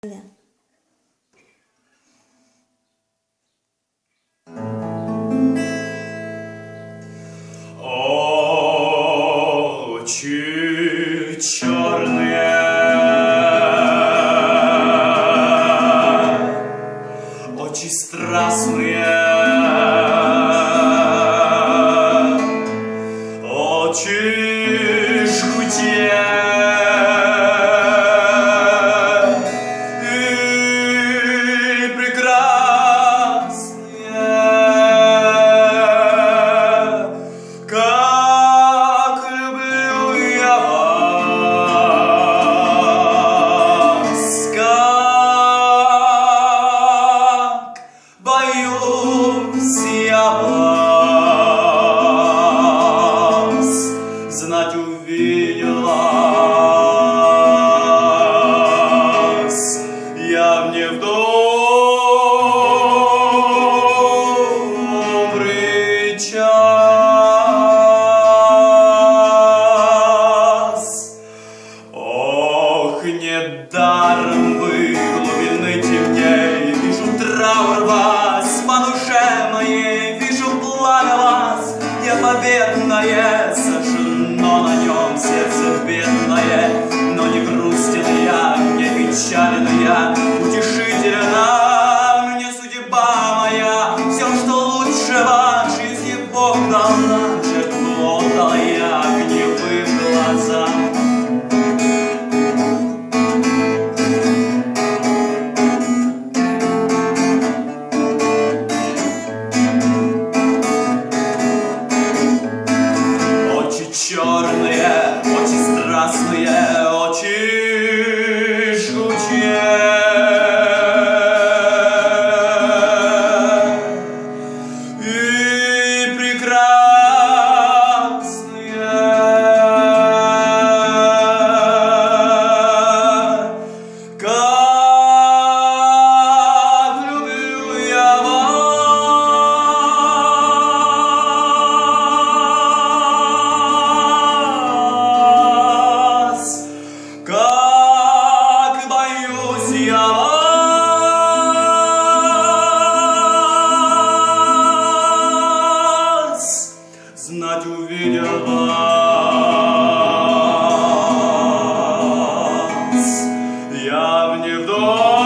Очи черные, очи страстные, очи жгучие и прекрасные, как люблю я вас, как боюсь я вас, знать увидел вас я в недобрый час. Ох, недаром вы глубины темней, вижу траур вас по душе моей, вижу пламя вас, я победное, сожжено на нем сердце бедное, но не грустен я, не печален я, утешительна мне судьба моя, все, что лучшего в жизни Бог дал нам, жертву дал я огневым глазам. Черные, очи страстные, очи жгучие и прекрасные, как люблю я вас, как боюсь я вас, знать увидел вас я в недобрый